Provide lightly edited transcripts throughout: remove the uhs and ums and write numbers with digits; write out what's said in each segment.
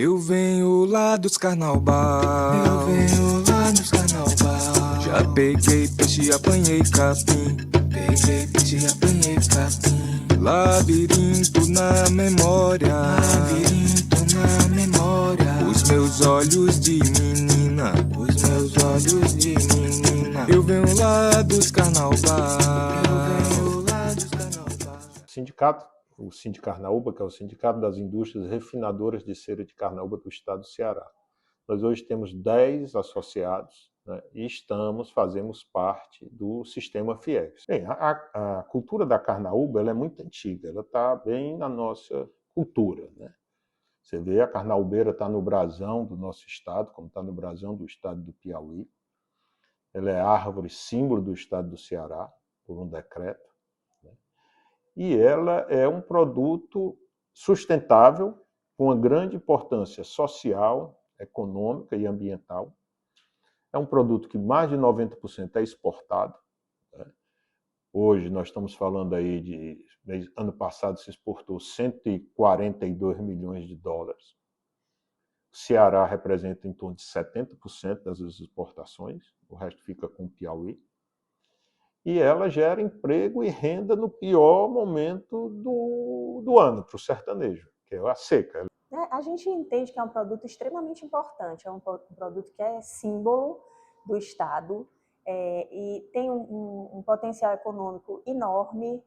Eu venho lá dos Carnaubal. Já peguei peixe, apanhei capim. Labirinto na memória. Os meus olhos de menina. Eu venho lá dos Carnaubal. Sindicato, o Sindicarnaúba, que é o Sindicato das Indústrias Refinadoras de Cera de Carnaúba do Estado do Ceará. Nós hoje temos 10 associados, né, e fazemos parte do sistema FIEX. Bem, a cultura da carnaúba ela é muito antiga, ela está bem na nossa cultura, né? Você vê, a carnaúbeira está no brasão do nosso estado, como está no brasão do estado do Piauí. Ela é árvore símbolo do estado do Ceará, por um decreto. E ela é um produto sustentável, com uma grande importância social, econômica e ambiental. É um produto que mais de 90% é exportado. Né? Hoje nós estamos falando aí de... Ano passado se exportou 142 milhões de dólares. O Ceará representa em torno de 70% das exportações, o resto fica com o Piauí. E ela gera emprego e renda no pior momento do ano para o sertanejo, que é a seca. A gente entende que é um produto extremamente importante, é um produto que é símbolo do Estado e tem um potencial econômico enorme.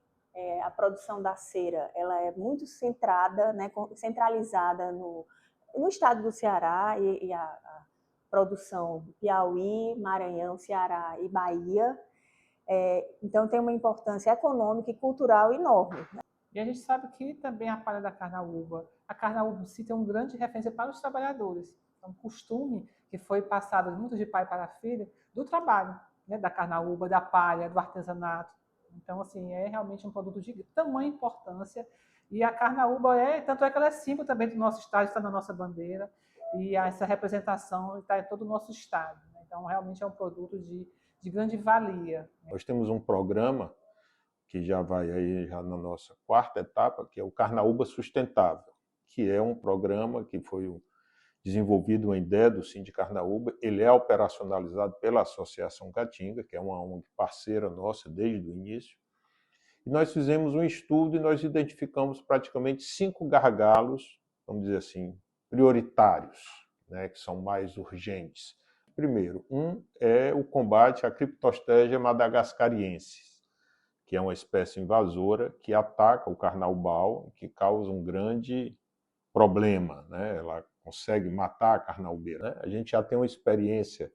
A produção da cera ela é muito centrada, né, centralizada no estado do Ceará e a produção do Piauí, Maranhão, Ceará e Bahia. Então tem uma importância econômica e cultural enorme. E a gente sabe que também a palha da carnaúba, a carnaúba em si tem uma grande referência para os trabalhadores. É um costume que foi passado muito de pai para filho do trabalho, né, da carnaúba, da palha, do artesanato. Então, assim, é realmente um produto de tamanha importância. E a carnaúba tanto é que ela é símbolo também do nosso estado, está na nossa bandeira, e essa representação está em todo o nosso estado. Né? Então, realmente é um produto de grande valia. Nós temos um programa que já vai aí já na nossa quarta etapa, que é o Carnaúba Sustentável, que é um programa que foi desenvolvido, uma ideia do Sindicarnaúba. Ele é operacionalizado pela Associação Caatinga, que é uma ONG parceira nossa desde o início. E nós fizemos um estudo e nós identificamos praticamente 5 gargalos, vamos dizer assim, prioritários, né, que são mais urgentes. Primeiro, é o combate à Cryptostegia madagascariensis, que é uma espécie invasora que ataca o carnaubal, que causa um grande problema, né? Ela consegue matar a carnaubeira. Né? A gente já tem uma experiência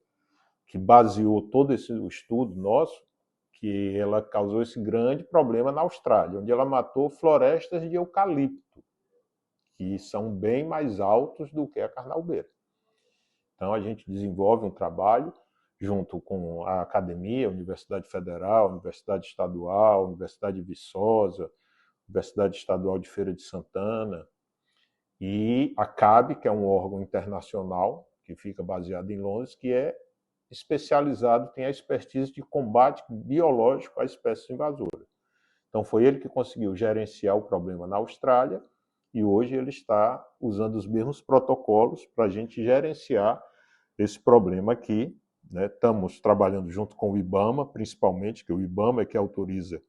que baseou todo esse estudo nosso, que ela causou esse grande problema na Austrália, onde ela matou florestas de eucalipto, que são bem mais altos do que a carnaubeira. Então a gente desenvolve um trabalho junto com a academia, a Universidade Federal, a Universidade Estadual, a Universidade de Viçosa, Universidade Estadual de Feira de Santana, e a CAB, que é um órgão internacional, que fica baseado em Londres, que é especializado, tem a expertise de combate biológico a espécies invasoras. Então foi ele que conseguiu gerenciar o problema na Austrália, e hoje ele está usando os mesmos protocolos para a gente gerenciar esse problema aqui. Né? Estamos trabalhando junto com o IBAMA, principalmente, que o IBAMA é que autoriza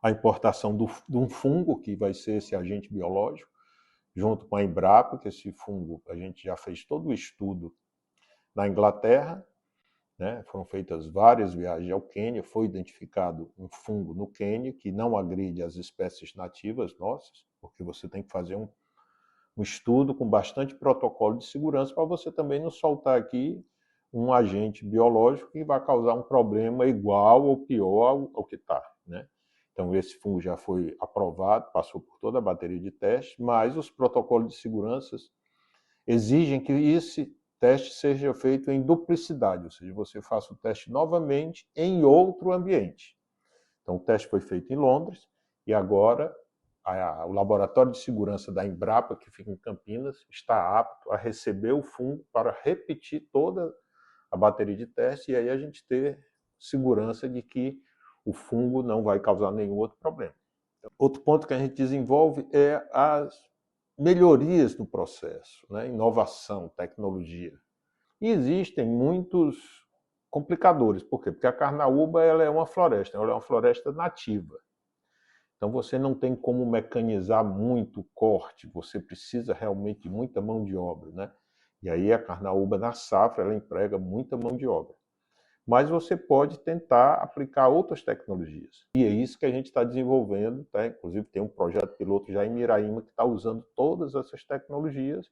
a importação de um fungo, que vai ser esse agente biológico, junto com a Embrapa, que esse fungo, a gente já fez todo o estudo na Inglaterra, né? Foram feitas várias viagens ao Quênia, foi identificado um fungo no Quênia que não agride as espécies nativas nossas, porque você tem que fazer um estudo com bastante protocolo de segurança para você também não soltar aqui um agente biológico que vai causar um problema igual ou pior ao que está, né? Então, esse fungo já foi aprovado, passou por toda a bateria de testes, mas os protocolos de segurança exigem que esse teste seja feito em duplicidade, ou seja, você faça o teste novamente em outro ambiente. Então, o teste foi feito em Londres e agora o laboratório de segurança da Embrapa, que fica em Campinas, está apto a receber o fungo para repetir toda a bateria de teste e aí a gente ter segurança de que o fungo não vai causar nenhum outro problema. Outro ponto que a gente desenvolve é as melhorias no processo, né? Inovação, tecnologia. E existem muitos complicadores. Por quê? Porque a carnaúba ela é uma floresta nativa. Então você não tem como mecanizar muito o corte, você precisa realmente de muita mão de obra, né? E aí a carnaúba na safra ela emprega muita mão de obra. Mas você pode tentar aplicar outras tecnologias. E é isso que a gente está desenvolvendo, tá? Inclusive tem um projeto piloto já em Miraíma que está usando todas essas tecnologias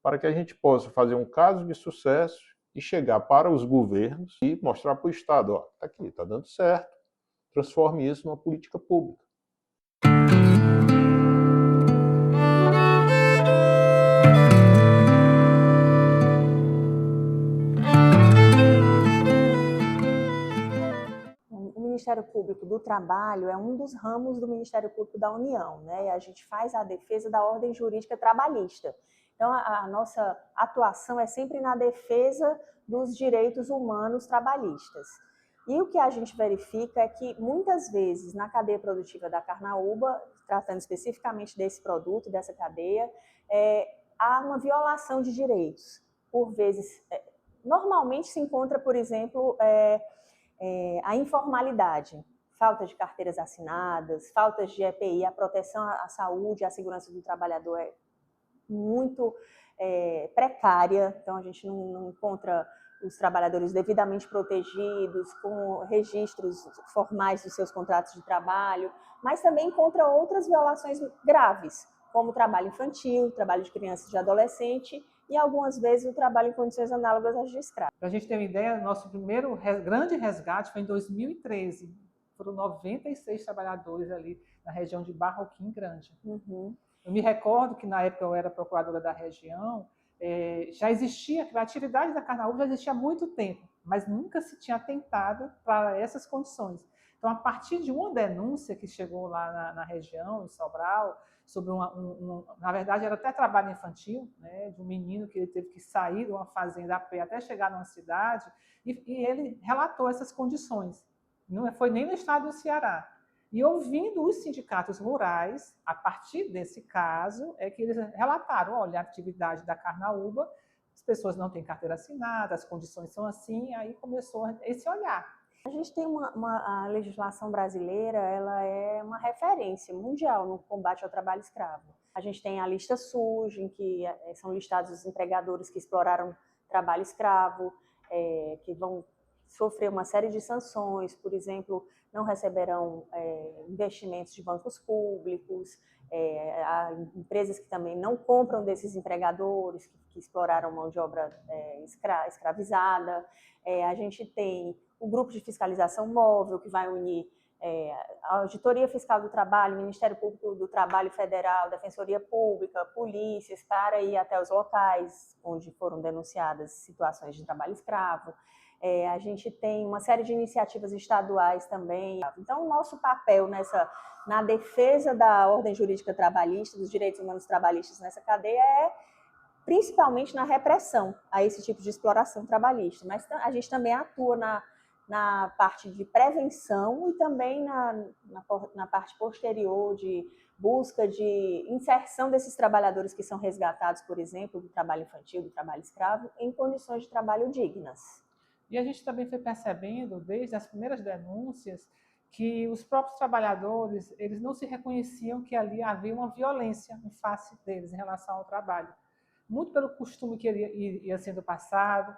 para que a gente possa fazer um caso de sucesso e chegar para os governos e mostrar para o Estado, ó, está aqui, está dando certo, transforme isso numa política pública. O Ministério Público do Trabalho é um dos ramos do Ministério Público da União, né? E a gente faz a defesa da ordem jurídica trabalhista. Então, a nossa atuação é sempre na defesa dos direitos humanos trabalhistas. E o que a gente verifica é que, muitas vezes, na cadeia produtiva da carnaúba, tratando especificamente desse produto, dessa cadeia, há uma violação de direitos. Por vezes, normalmente se encontra, por exemplo, a informalidade, falta de carteiras assinadas, faltas de EPI, a proteção à saúde, à segurança do trabalhador é muito precária, então a gente não encontra os trabalhadores devidamente protegidos, com registros formais dos seus contratos de trabalho, mas também encontra outras violações graves, como o trabalho infantil, trabalho de criança e de adolescente, e algumas vezes o trabalho em condições análogas às de escravo. Para a gente ter uma ideia, nosso primeiro grande resgate foi em 2013. Foram 96 trabalhadores ali na região de Barroquim Grande. Uhum. Eu me recordo que na época eu era procuradora da região, já existia, a atividade da carnaúba já existia há muito tempo, mas nunca se tinha atentado para essas condições. Então, a partir de uma denúncia que chegou lá na região, em Sobral, sobre na verdade era até trabalho infantil, né, de um menino que ele teve que sair de uma fazenda a pé até chegar numa cidade, e ele relatou essas condições. Não foi nem no estado do Ceará. E ouvindo os sindicatos rurais, a partir desse caso, é que eles relataram, olha, a atividade da carnaúba, as pessoas não têm carteira assinada, as condições são assim, aí começou esse olhar. A gente tem a legislação brasileira, ela é uma referência mundial no combate ao trabalho escravo. A gente tem a lista SUJ, em que são listados os empregadores que exploraram trabalho escravo, que vão sofrer uma série de sanções, por exemplo, não receberão investimentos de bancos públicos, há empresas que também não compram desses empregadores que exploraram mão de obra escravizada. A gente tem o grupo de fiscalização móvel, que vai unir a Auditoria Fiscal do Trabalho, Ministério Público do Trabalho Federal, Defensoria Pública, polícias, para ir até os locais onde foram denunciadas situações de trabalho escravo. A gente tem uma série de iniciativas estaduais também. Então, o nosso papel na defesa da ordem jurídica trabalhista, dos direitos humanos trabalhistas nessa cadeia é principalmente na repressão a esse tipo de exploração trabalhista. Mas a gente também atua na parte de prevenção e também na parte posterior de busca de inserção desses trabalhadores que são resgatados, por exemplo, do trabalho infantil, do trabalho escravo, em condições de trabalho dignas. E a gente também foi percebendo, desde as primeiras denúncias, que os próprios trabalhadores, eles não se reconheciam que ali havia uma violência em face deles em relação ao trabalho. Muito pelo costume que ia sendo passado,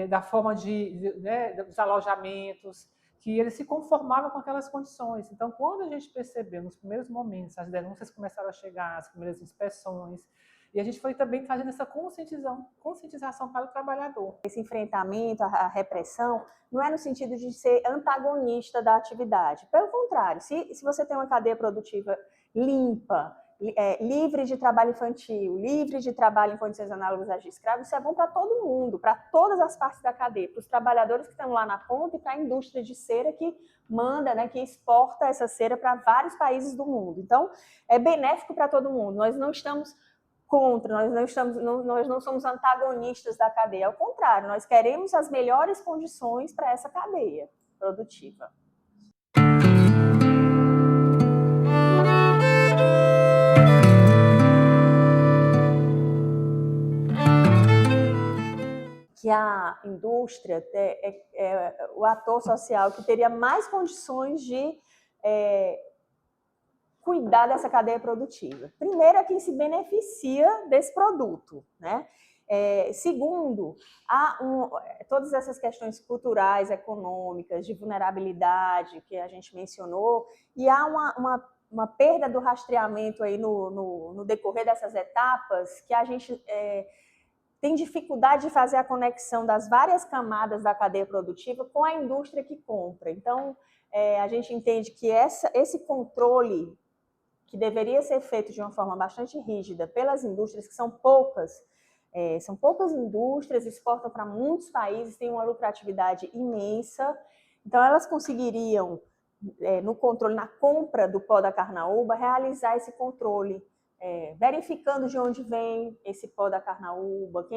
da forma dos alojamentos, que eles se conformavam com aquelas condições. Então, quando a gente percebeu, nos primeiros momentos, as denúncias começaram a chegar, as primeiras inspeções, e a gente foi também fazendo essa conscientização para o trabalhador. Esse enfrentamento, a repressão, não é no sentido de ser antagonista da atividade. Pelo contrário, se você tem uma cadeia produtiva limpa, livre de trabalho infantil, livre de trabalho em condições análogas às de escravo, isso é bom para todo mundo, para todas as partes da cadeia, para os trabalhadores que estão lá na ponta e para a indústria de cera que manda, né, que exporta essa cera para vários países do mundo. Então, é benéfico para todo mundo. Nós não estamos contra, nós não somos antagonistas da cadeia, ao contrário, nós queremos as melhores condições para essa cadeia produtiva. que a indústria é o ator social que teria mais condições de cuidar dessa cadeia produtiva. Primeiro, é quem se beneficia desse produto, né? Segundo, há todas essas questões culturais, econômicas, de vulnerabilidade que a gente mencionou, e há uma perda do rastreamento aí no decorrer dessas etapas que a gente tem dificuldade de fazer a conexão das várias camadas da cadeia produtiva com a indústria que compra. Então, a gente entende que esse controle que deveria ser feito de uma forma bastante rígida pelas indústrias, que são poucas indústrias, exportam para muitos países, têm uma lucratividade imensa, então elas conseguiriam, no controle, na compra do pó da carnaúba, realizar esse controle, verificando de onde vem esse pó da carnaúba,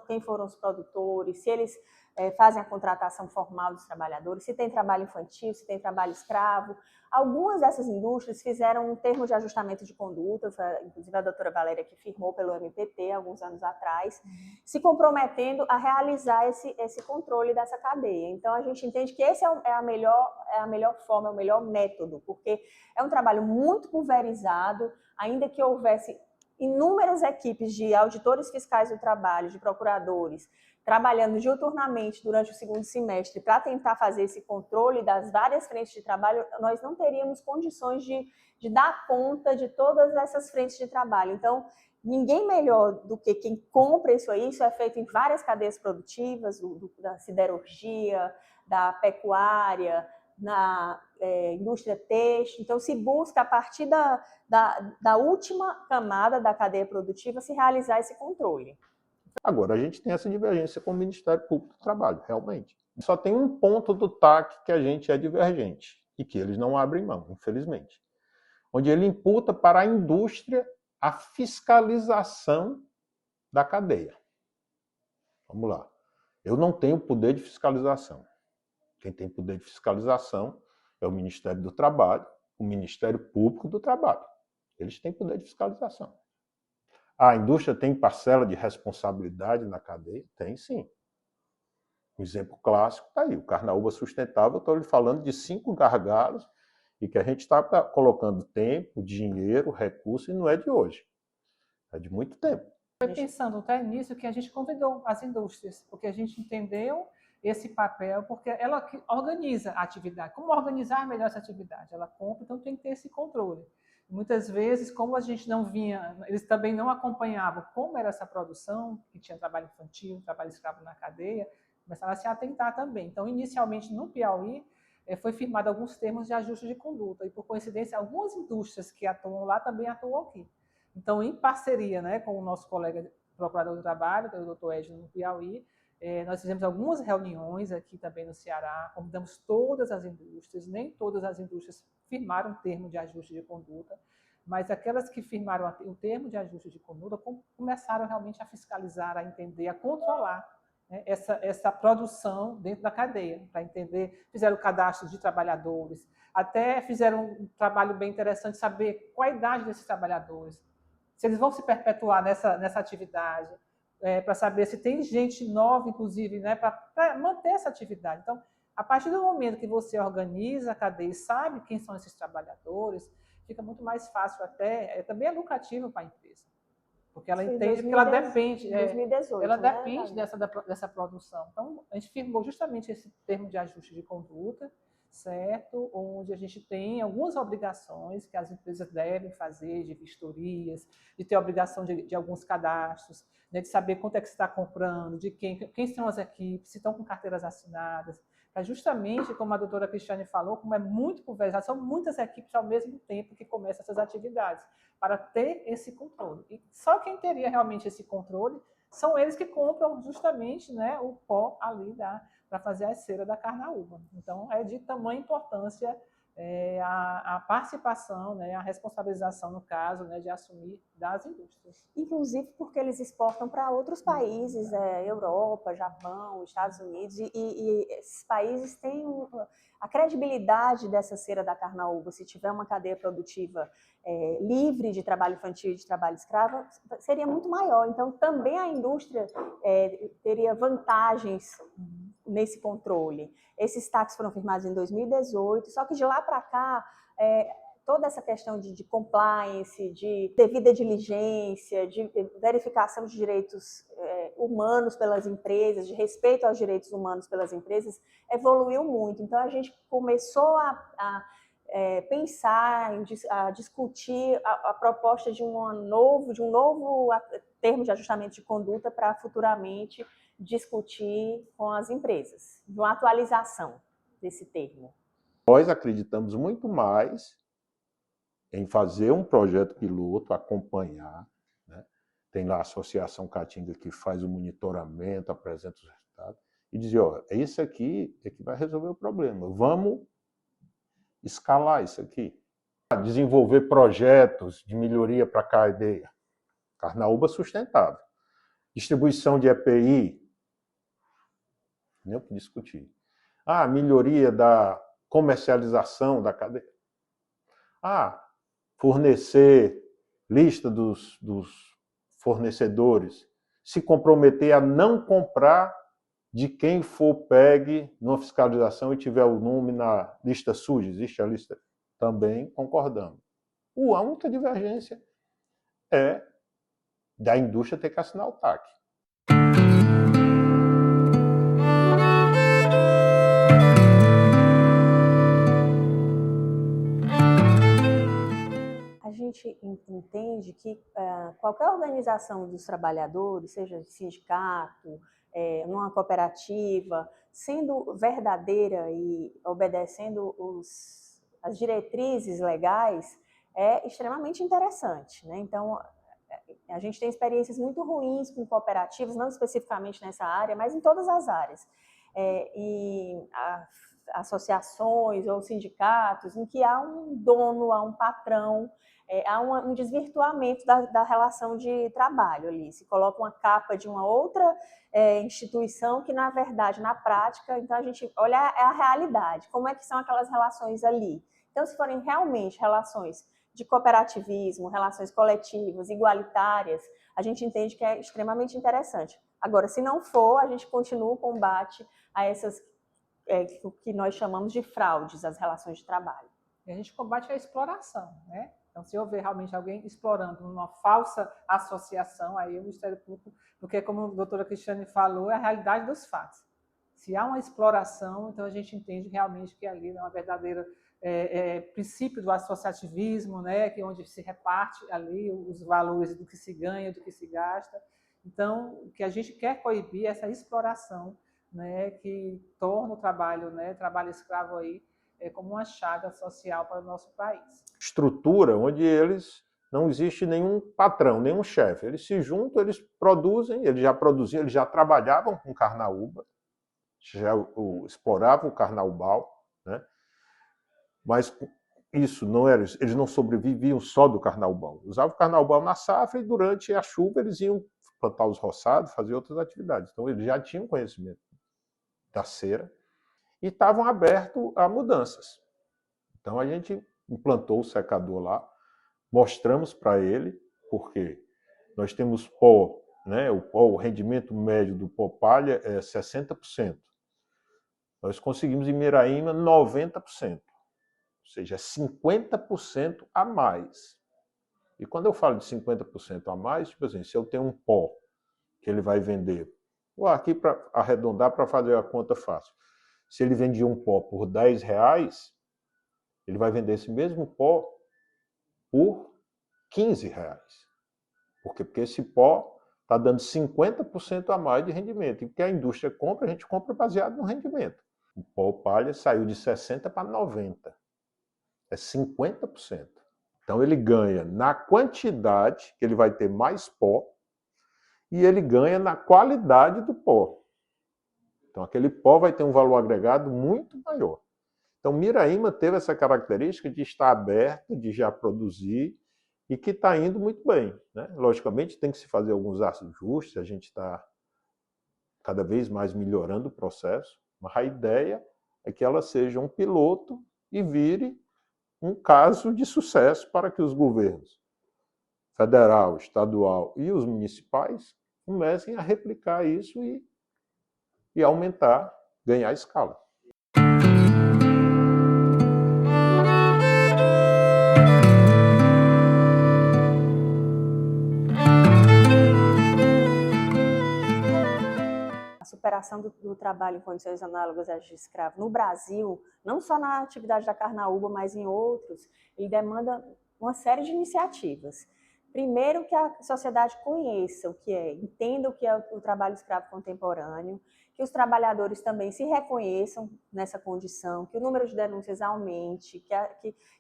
quem foram os produtores, se eles fazem a contratação formal dos trabalhadores, se tem trabalho infantil, se tem trabalho escravo. Algumas dessas indústrias fizeram um termo de ajustamento de conduta, inclusive a doutora Valéria que firmou pelo MPT alguns anos atrás, se comprometendo a realizar esse controle dessa cadeia. Então, a gente entende que esse é a melhor forma, é o melhor método, porque é um trabalho muito pulverizado, ainda que houvesse inúmeras equipes de auditores fiscais do trabalho, de procuradores, trabalhando diuturnamente durante o segundo semestre para tentar fazer esse controle das várias frentes de trabalho, nós não teríamos condições de dar conta de todas essas frentes de trabalho. Então, ninguém melhor do que quem compra isso aí, isso é feito em várias cadeias produtivas, da siderurgia, da pecuária, na indústria têxtil. Então, se busca, a partir da última camada da cadeia produtiva, se realizar esse controle. Agora, a gente tem essa divergência com o Ministério Público do Trabalho, realmente. Só tem um ponto do TAC que a gente é divergente, e que eles não abrem mão, infelizmente. Onde ele imputa para a indústria a fiscalização da cadeia. Vamos lá. Eu não tenho poder de fiscalização. Quem tem poder de fiscalização é o Ministério do Trabalho, o Ministério Público do Trabalho. Eles têm poder de fiscalização. A indústria tem parcela de responsabilidade na cadeia? Tem, sim. Um exemplo clássico está aí, o Carnaúba Sustentável. Eu estou lhe falando de 5 gargalos e que a gente está colocando tempo, dinheiro, recurso, e não é de hoje. É de muito tempo. Foi pensando até nisso que a gente convidou as indústrias, porque a gente entendeu esse papel, porque ela organiza a atividade. Como organizar melhor essa atividade? Ela compra, então tem que ter esse controle. Muitas vezes, como a gente não vinha, eles também não acompanhavam como era essa produção, que tinha trabalho infantil, trabalho escravo na cadeia, começaram a se atentar também. Então, inicialmente, no Piauí, foi firmado alguns termos de ajuste de conduta, e por coincidência, algumas indústrias que atuam lá também atuam aqui. Então, em parceria, né, com o nosso colega procurador do trabalho, que é o doutor Edno, no Piauí, nós fizemos algumas reuniões aqui também no Ceará, convidamos todas as indústrias, nem todas as indústrias firmaram um termo de ajuste de conduta, mas aquelas que firmaram o termo de ajuste de conduta começaram realmente a fiscalizar, a entender, a controlar, né, essa produção dentro da cadeia, para entender, fizeram o cadastro de trabalhadores, até fizeram um trabalho bem interessante, saber qual a idade desses trabalhadores, se eles vão se perpetuar nessa atividade, para saber se tem gente nova, inclusive, né, para manter essa atividade. Então, a partir do momento que você organiza a cadeia e sabe quem são esses trabalhadores, fica muito mais fácil até, também é lucrativo para a empresa, porque ela entende que ela depende, 2018, ela né, depende dessa produção. Então, a gente firmou justamente esse termo de ajuste de conduta, certo? Onde a gente tem algumas obrigações que as empresas devem fazer, de vistorias, de ter obrigação de alguns cadastros, né, de saber quanto é que você está comprando, de quem são as equipes, se estão com carteiras assinadas, para justamente, como a doutora Cristiane falou, como é muito pulverizado, são muitas equipes ao mesmo tempo que começam essas atividades, para ter esse controle. E só quem teria realmente esse controle são eles que compram justamente, né, o pó ali para fazer a cera da carnaúba. Então, é de tamanha importância a participação, né, a responsabilização, no caso, né, de assumir das indústrias. Inclusive porque eles exportam para outros países, Europa, Japão, Estados Unidos, e esses países têm a credibilidade dessa cera da carnaúba. Se tiver uma cadeia produtiva livre de trabalho infantil e de trabalho escravo, seria muito maior. Então, também a indústria teria vantagens nesse controle. Esses taxas foram firmados em 2018, só que de lá para cá, toda essa questão de compliance, de devida diligência, de verificação de direitos humanos pelas empresas, de respeito aos direitos humanos pelas empresas, evoluiu muito. Então, a gente começou a pensar, a discutir a proposta de um novo termo de ajustamento de conduta para futuramente discutir com as empresas, de uma atualização desse termo. Nós acreditamos muito mais em fazer um projeto piloto, acompanhar, né? Tem lá a Associação Caatinga que faz o monitoramento, apresenta os resultados, e dizer, ó, é isso aqui que vai resolver o problema. Vamos escalar isso aqui. Desenvolver projetos de melhoria para a cadeia. Carnaúba sustentável. Distribuição de EPI, nem o que discutir. Melhoria da comercialização da cadeia. Fornecer lista dos fornecedores. Se comprometer a não comprar de quem for pegue numa fiscalização e tiver o nome na lista suja. Existe a lista? Também concordamos. A única divergência é da indústria ter que assinar o TAC. A gente entende que qualquer organização dos trabalhadores, seja de sindicato, numa cooperativa, sendo verdadeira e obedecendo as diretrizes legais, é extremamente interessante, né? Então, a gente tem experiências muito ruins com cooperativas, não especificamente nessa área, mas em todas as áreas. E associações ou sindicatos em que há um dono, há um patrão, há um desvirtuamento da relação de trabalho ali. Se coloca uma capa de uma outra instituição que, na verdade, na prática, então a gente olha a realidade, como é que são aquelas relações ali. Então, se forem realmente relações de cooperativismo, relações coletivas, igualitárias, a gente entende que é extremamente interessante. Agora, se não for, a gente continua o combate a essas o que nós chamamos de fraudes às relações de trabalho. E a gente combate a exploração, né? Então, se houver realmente alguém explorando uma falsa associação, aí o Ministério Público, porque, como a doutora Cristiane falou, é a realidade dos fatos. Se há uma exploração, então a gente entende realmente que ali é uma verdadeira princípio do associativismo, né? Que onde se reparte ali os valores do que se ganha, do que se gasta. Então, o que a gente quer coibir é essa exploração, né, que torna o trabalho, né, trabalho escravo aí, como uma chaga social para o nosso país. Estrutura onde eles não existe nenhum patrão, nenhum chefe. Eles se juntam, eles produzem, eles já produziam, eles já trabalhavam com carnaúba, já exploravam o carnaubal, né? Mas isso não era, eles não sobreviviam só do carnaubal. Usavam o carnaubal na safra e durante a chuva eles iam plantar os roçados, fazer outras atividades. Então eles já tinham conhecimento da cera e estavam abertos a mudanças. Então a gente implantou o secador lá, mostramos para ele, porque nós temos pó, né? O rendimento médio do pó palha é 60%. Nós conseguimos em Miraíma 90%, ou seja, 50% a mais. E quando eu falo de 50% a mais, tipo assim, se eu tenho um pó que ele vai vender, aqui para arredondar, para fazer a conta fácil, se ele vendia um pó por R$10, ele vai vender esse mesmo pó por R$15. Por quê? Porque esse pó está dando 50% a mais de rendimento. E o que a indústria compra, a gente compra baseado no rendimento. O pó palha saiu de 60% para 90%. É 50%. Então ele ganha na quantidade, que ele vai ter mais pó, e ele ganha na qualidade do pó. Então aquele pó vai ter um valor agregado muito maior. Então, Miraíma teve essa característica de estar aberto, de já produzir, e que está indo muito bem, né? Logicamente, tem que se fazer alguns ajustes, a gente está cada vez mais melhorando o processo, mas a ideia é que ela seja um piloto e vire um caso de sucesso para que os governos federal, estadual e os municipais comecem a replicar isso e aumentar, ganhar escala. A superação do trabalho em condições análogas às de escravo no Brasil, não só na atividade da carnaúba, mas em outros, ele demanda uma série de iniciativas. Primeiro, que a sociedade conheça o que é, entenda o que é o trabalho escravo contemporâneo, que os trabalhadores também se reconheçam nessa condição, que o número de denúncias aumente,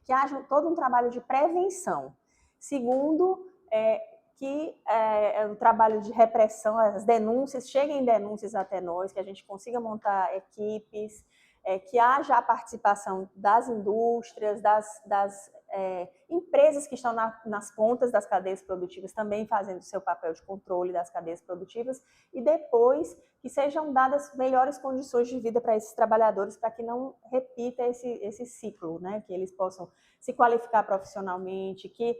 que haja todo um trabalho de prevenção. Segundo, que o trabalho de repressão, as denúncias, cheguem denúncias até nós, que a gente consiga montar equipes, que haja a participação das indústrias, das empresas que estão nas pontas das cadeias produtivas também fazendo o seu papel de controle das cadeias produtivas, e depois que sejam dadas melhores condições de vida para esses trabalhadores, para que não repita esse ciclo, né? Que eles possam se qualificar profissionalmente, que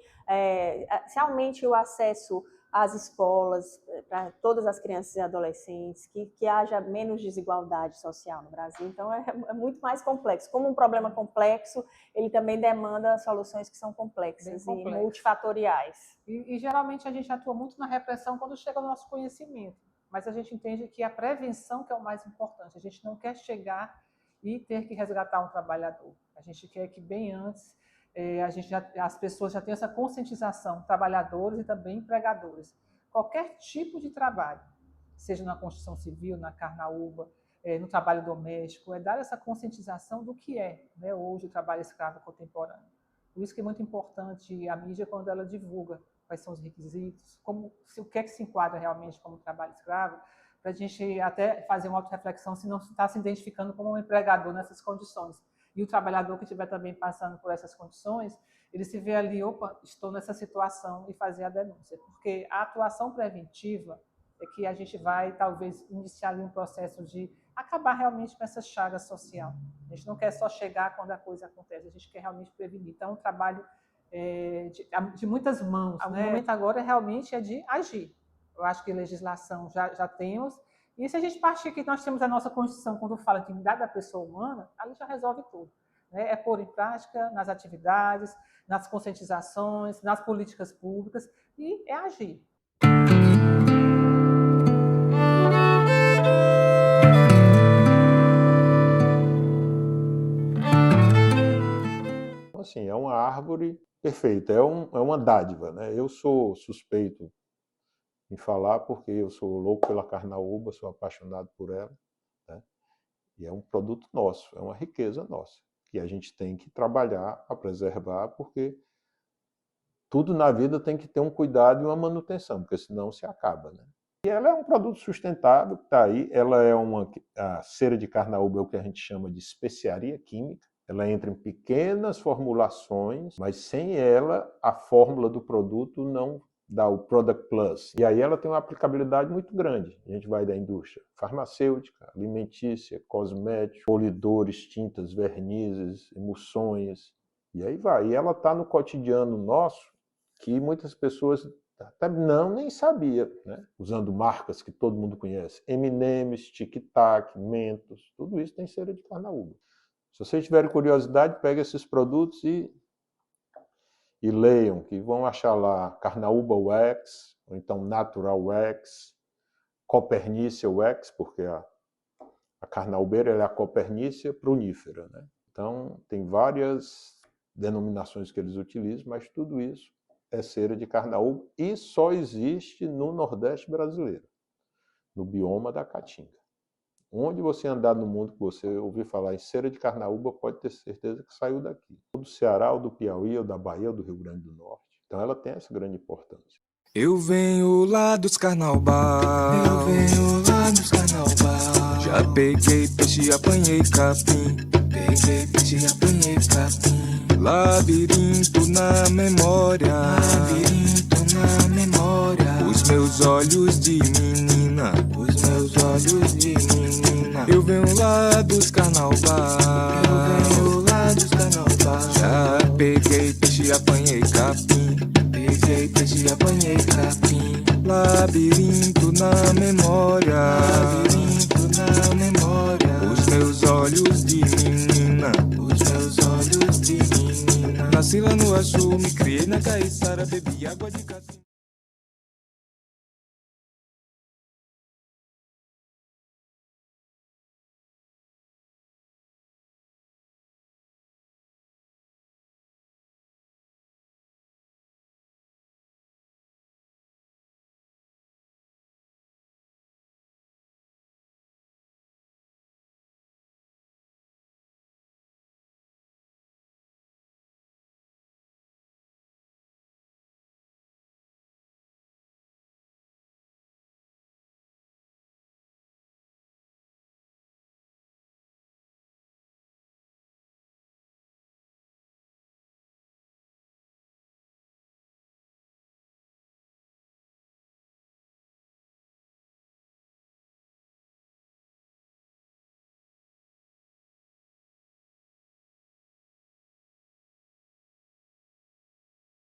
se aumente o acesso às escolas para todas as crianças e adolescentes, que haja menos desigualdade social no Brasil. Então, é muito mais complexo. Como um problema complexo, ele também demanda soluções que são complexas e multifatoriais. E geralmente a gente atua muito na repressão quando chega ao nosso conhecimento, mas a gente entende que a prevenção que é o mais importante. A gente não quer chegar e ter que resgatar um trabalhador. A gente quer que bem antes as pessoas já tenham essa conscientização, trabalhadores e também empregadores. Qualquer tipo de trabalho, seja na construção civil, na carnaúba, no trabalho doméstico, dar essa conscientização do que é, né, hoje o trabalho escravo contemporâneo. Por isso que é muito importante a mídia quando ela divulga quais são os requisitos, o que é que se enquadra realmente como trabalho escravo, para a gente até fazer uma autorreflexão se não está se identificando como um empregador nessas condições. E o trabalhador que estiver também passando por essas condições, ele se vê ali, opa, estou nessa situação, e fazer a denúncia. Porque a atuação preventiva é que a gente vai, talvez, iniciar ali um processo de acabar realmente com essa chaga social. A gente não quer só chegar quando a coisa acontece, a gente quer realmente prevenir. Então, é um trabalho de muitas mãos. O momento agora realmente é de agir. Eu acho que legislação já temos. E se a gente partir que nós temos a nossa Constituição, quando fala de dignidade da pessoa humana, ali já resolve tudo. Né? É pôr em prática nas atividades, nas conscientizações, nas políticas públicas, e é agir. Assim, é uma árvore perfeita, é uma dádiva, né? Eu sou suspeito em falar porque eu sou louco pela carnaúba, sou apaixonado por ela, né? E é um produto nosso, é uma riqueza nossa, que a gente tem que trabalhar a preservar, porque tudo na vida tem que ter um cuidado e uma manutenção, porque senão se acaba, né? E ela é um produto sustentável, que está aí, ela é a cera de carnaúba é o que a gente chama de especiaria química. Ela entra em pequenas formulações, mas sem ela a fórmula do produto não dá o Product Plus. E aí ela tem uma aplicabilidade muito grande. A gente vai da indústria farmacêutica, alimentícia, cosmética, polidores, tintas, vernizes, emulsões, e aí vai. E ela está no cotidiano nosso, que muitas pessoas até nem sabia, né? Usando marcas que todo mundo conhece. M&M's, Tic Tac, Mentos, tudo isso tem cera de carnaúba. Se vocês tiverem curiosidade, peguem esses produtos e leiam, que vão achar lá Carnaúba Wax, ou então Natural Wax, Copernícia Wax, porque a carnaúbeira é a copernícia prunífera, né? Então, tem várias denominações que eles utilizam, mas tudo isso é cera de carnaúba e só existe no Nordeste brasileiro, no bioma da Caatinga. Onde você andar no mundo que você ouvir falar em cera de carnaúba, pode ter certeza que saiu daqui. Ou do Ceará, ou do Piauí, ou da Bahia, ou do Rio Grande do Norte. Então ela tem essa grande importância. Eu venho lá dos carnaubal. Eu venho lá dos carnaubal. Já peguei peixe, apanhei capim. Peguei peixe, apanhei capim. Labirinto na memória. Labirinto na memória. Os meus olhos de menina. Os meus olhos de menina. Eu venho lá dos carnaval. Eu venho lá dos carnaval. Já peguei peixe, apanhei capim. Peguei peixe, apanhei capim. Labirinto na memória. Labirinto na memória. Os meus olhos de menina. Os meus olhos de menina. Nasci lá no Açu, me criei na Caiçara, bebi água de caçamba.